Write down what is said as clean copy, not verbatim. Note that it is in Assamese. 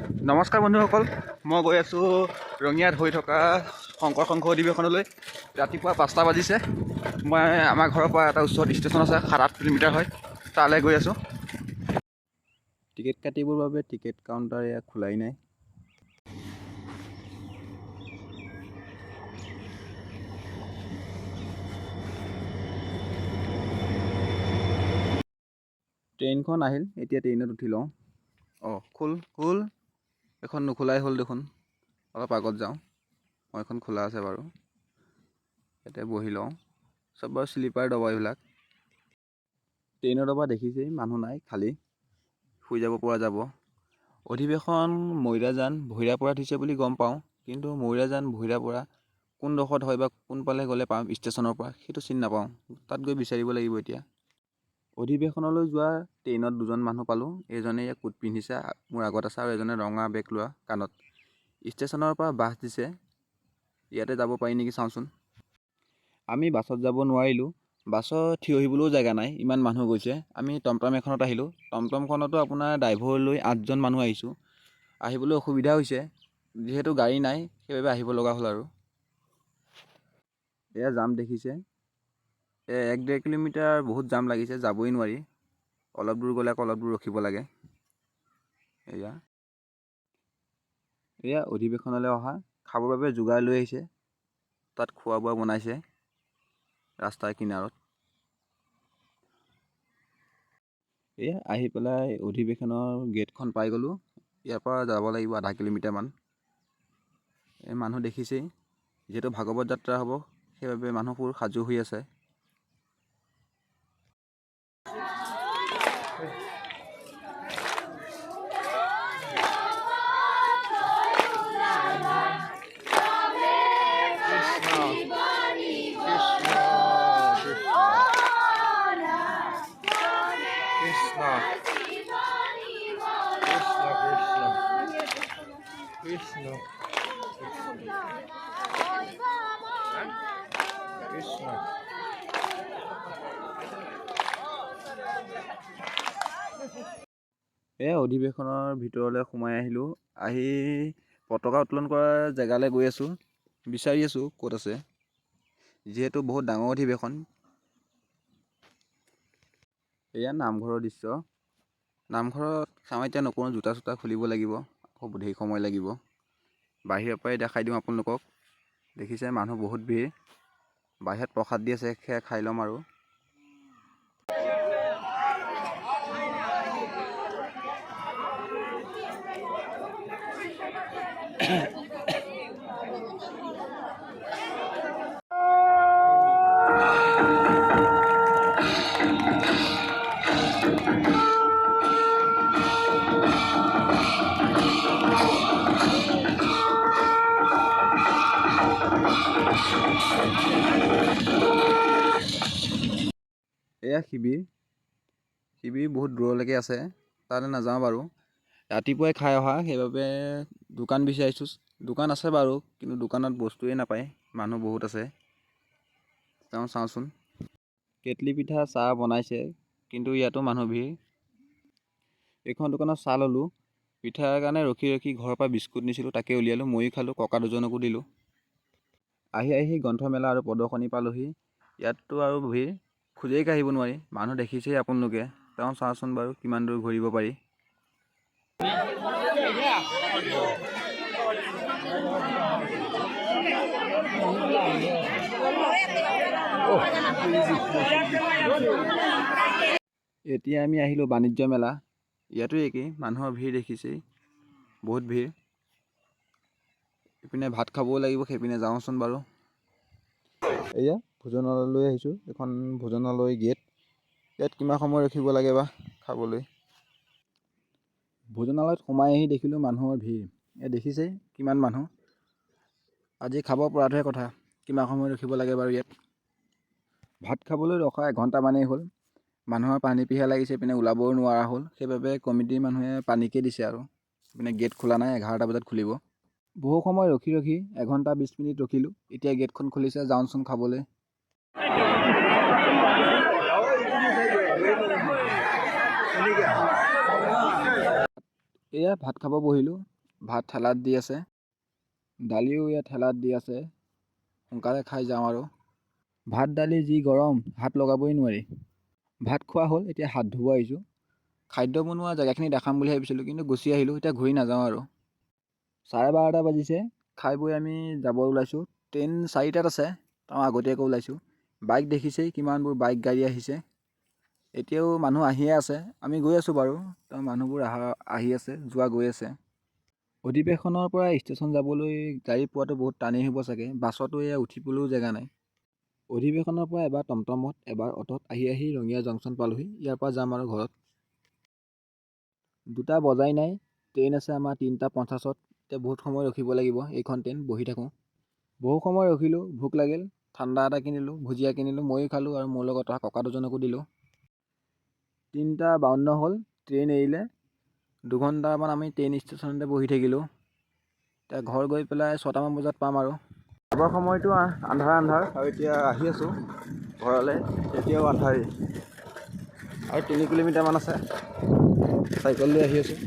নমস্কাৰ বন্ধুসকল, মই গৈ আছোঁ ৰঙিয়াত হৈ থকা শংকৰ সংঘ অধিৱেশনলৈ। ৰাতিপুৱা 5টা বাজিছে। মই আমাৰ ঘৰৰ পৰা এটা ওচৰত ষ্টেচন আছে, 7-8 কিলোমিটাৰ হয়, তালৈ গৈ আছোঁ। টিকেট কাটিবৰ বাবে টিকেট কাউণ্টাৰ ইয়াত খোলাই নাই। ট্ৰেইনখন আহিল, এতিয়া ট্ৰেইনত উঠি লওঁ। খোল এখন নোখোলাই হ'ল দেখোন। অলপ আগত যাওঁ। এখন খোলা আছে বাৰু। ইয়াতে বহি লওঁ। চব বাৰু শ্লিপাৰ ডবা এইবিলাক। ট্ৰেইনৰ ডবা দেখিছেই, মানুহ নাই, খালী। শুই যাব পৰা যাব। অধিৱেশন মইৰাজান ভৈৰাপৰাত হৈছে বুলি গম পাওঁ, কিন্তু মইৰাজান ভৈৰাপৰা কোনডোখৰত হয় বা কোনফালে গ'লে পাম ষ্টেচনৰ পৰা সেইটো চিনি নাপাওঁ। তাত গৈ বিচাৰিব লাগিব এতিয়া। অধিৱেশনলৈ যোৱা ট্ৰেইনত দুজন মানুহ পালোঁ। এজনে কোট পিন্ধিছে, মোৰ আগত আছে, আৰু এজনে ৰঙা বেগ লোৱা কাণত। ষ্টেচনৰ পৰা বাছ দিছে, ইয়াতে যাব পাৰি নেকি চাওঁচোন। আমি বাছত যাব নোৱাৰিলোঁ। বাছত থিয় আহিবলৈও জেগা নাই, ইমান মানুহ গৈছে। আমি টমটম এখনত আহিলোঁ। টমটমখনতো আপোনাৰ ড্ৰাইভৰ লৈ 8জন মানুহ আহিছোঁ। আহিবলৈ অসুবিধা হৈছে, যিহেতু গাড়ী নাই, সেইবাবে আহিব লগা হ'ল আৰু। এয়া জাম দেখিছে, 1-1.5 কিলোমিটাৰ বহুত জাম লাগিছে, যাবই নোৱাৰি। অলপ দূৰ গ'লে আকৌ অলপ দূৰ ৰখিব লাগে। এয়া অধিৱেশনলৈ অহা, খাবৰ বাবে যোগাৰ লৈ আহিছে। তাত খোৱা বোৱা বনাইছে ৰাস্তাৰ কিনাৰত। এয়া আহি পেলাই অধিৱেশনৰ গেটখন পাই গ'লোঁ। ইয়াৰ পৰা যাব লাগিব 0.5 কিলোমিটাৰমান। এই মানুহ দেখিছেই, যিহেতু ভাগৱত যাত্ৰা হ'ব, সেইবাবে মানুহবোৰ সাজু হৈ আছে। এয়া অধিৱেশনৰ ভিতৰলৈ সোমাই আহিলোঁ। আহি পতাকা উত্তোলন কৰা জেগালৈ গৈ আছোঁ। বিচাৰি আছোঁ ক'ত আছে, যিহেতু বহুত ডাঙৰ অধিৱেশন। এয়া নামঘৰৰ দৃশ্য। নামঘৰত সেৱা এতিয়া নকৰোঁ, জোতা চোতা খুলিব লাগিব, আকৌ ধেৰ সময় লাগিব। বাহিৰৰ পৰাই দেখাই দিওঁ আপোনালোকক। দেখিছে মানুহ বহুত ভিৰ। বাহিৰত প্ৰসাদ দি আছে, সেয়া খাই ল'ম আৰু। এয়া শিবিৰ বহুত দূৰলৈকে আছে, তালৈ নাযাওঁ বাৰু। ৰাতিপুৱাই খাই অহা, সেইবাবে দোকান বিচাৰিছোঁ। দোকান আছে বাৰু, কিন্তু দোকানত বস্তুৱেই নাপায়, মানুহ বহুত আছে। চাওঁচোন। কেটলি পিঠা চাহ বনাইছে, কিন্তু ইয়াতো মানুহ ভিৰ। এইখন দোকানত চাহ ল'লোঁ। পিঠাৰ কাৰণে ৰখি ঘৰৰ পৰা বিস্কুট নিছিলোঁ, তাকে উলিয়ালোঁ, ময়ো খালোঁ, ককা দুজনকো দিলোঁ। আহি গ্ৰন্থমেলা আৰু প্ৰদৰ্শনী পালোহি। ইয়াততো আৰু ভিৰ, খোজেই কাঢ়িব নোৱাৰি। মানুহ দেখিছেই আপোনালোকে। চাওঁচোন বাৰু কিমান দূৰ ঘূৰিব পাৰি। এতিয়া আমি আহিলোঁ বাণিজ্য মেলা। ইয়াতো একেই, মানুহৰ ভিৰ দেখিছেই, বহুত ভিৰ। ইপিনে ভাত খাবও লাগিব, সেইপিনে যাওঁচোন বাৰু। এয়া ভোজনালয়লৈ আহিছোঁ। এখন ভোজনালয় গেট। ইয়াত কিমান সময় ৰখিব লাগে বা খাবলৈ। ভোজনালয়ত সোমাই আহি দেখিলোঁ মানুহৰ ভিৰ। এয়া দেখিছেই কিমান মানুহ। আজি খাব পৰাটোহে কথা, কিমান সময় ৰখিব লাগে বাৰু ইয়াত। ভাত খাবলৈ ৰখা 1 ঘণ্টামানেই হ'ল। মানুহৰ পানী পিহা লাগিছে, পিনে ওলাবও নোৱাৰা হ'ল। সেইবাবে কমিটিৰ মানুহে পানীকে দিছে আৰু। পিনে গেট খোলা নাই, 11টা বজাত খুলিব। বহু সময় ৰখি 1 ঘণ্টা 20 মিনিট ৰখিলোঁ। এতিয়া গেটখন খুলিছে, যাওঁচোন খাবলৈ। এয়া ভাত খাব বহিলোঁ। ভাত ঠেলাত দি আছে, দালিও ইয়াত ঠেলাত দি আছে। সোনকালে খাই যাওঁ আৰু। ভাত দালি যি গৰম, হাত লগাবই নোৱাৰি। ভাত খোৱা হ'ল, এতিয়া হাত ধুব আহিছোঁ। খাদ্য বনোৱা জেগাখিনি দেখাম বুলি ভাবিছিলোঁ, কিন্তু গুচি আহিলোঁ। এতিয়া ঘূৰি নাযাওঁ আৰু। 12:30 বাজিছে। খাই বৈ আমি যাব ওলাইছোঁ। ট্ৰেইন 4টাত আছে, তাৰ আগতীয়াকৈ ওলাইছোঁ। বাইক দেখিছেই, কিমানবোৰ বাইক গাড়ী আহিছে। এতিয়াও মানুহ আহিয়ে আছে। আমি গৈ আছোঁ বাৰু, তাৰ মানুহবোৰ আহি আছে, যোৱা গৈ আছে। অধিৱেশনৰ পৰা ষ্টেচন যাবলৈ গাড়ী পোৱাটো বহুত টানেই হ'ব চাগে। বাছতো এয়া উঠিবলৈও জেগা নাই। অধিৱেশনৰ পৰা এবাৰ টমটমত, এবাৰ অ'টত আহি ৰঙিয়া জংচন পালোহি। ইয়াৰ পৰা যাম আৰু ঘৰত। 2টা বজাই নাই, ট্ৰেইন আছে আমাৰ 3:50-ত। এতিয়া বহুত সময় ৰখিব লাগিব এইখন ট্ৰেইন। বহি থাকোঁ। বহু সময় ৰখিলোঁ, ভোক লাগিল। ঠাণ্ডা এটা কিনিলোঁ, ভুজিয়া কিনিলোঁ, ময়ো খালোঁ আৰু মোৰ লগত অহা ককা দুজনকো দিলোঁ। 3:52 হ'ল, ট্ৰেইন এৰিলে। 2 ঘণ্টামান আমি ট্ৰেইন ষ্টেচনতে বহি থাকিলোঁ। এতিয়া ঘৰ গৈ পেলাই 6টামান বজাত পাম আৰু। যাবৰ সময়টো আন্ধাৰ আৰু এতিয়া আহি আছোঁ ঘৰলৈ। এতিয়াও আন্ধাৰেই। আৰু 3 কিলোমিটাৰমান আছে। চাইকেল লৈ আহি আছোঁ।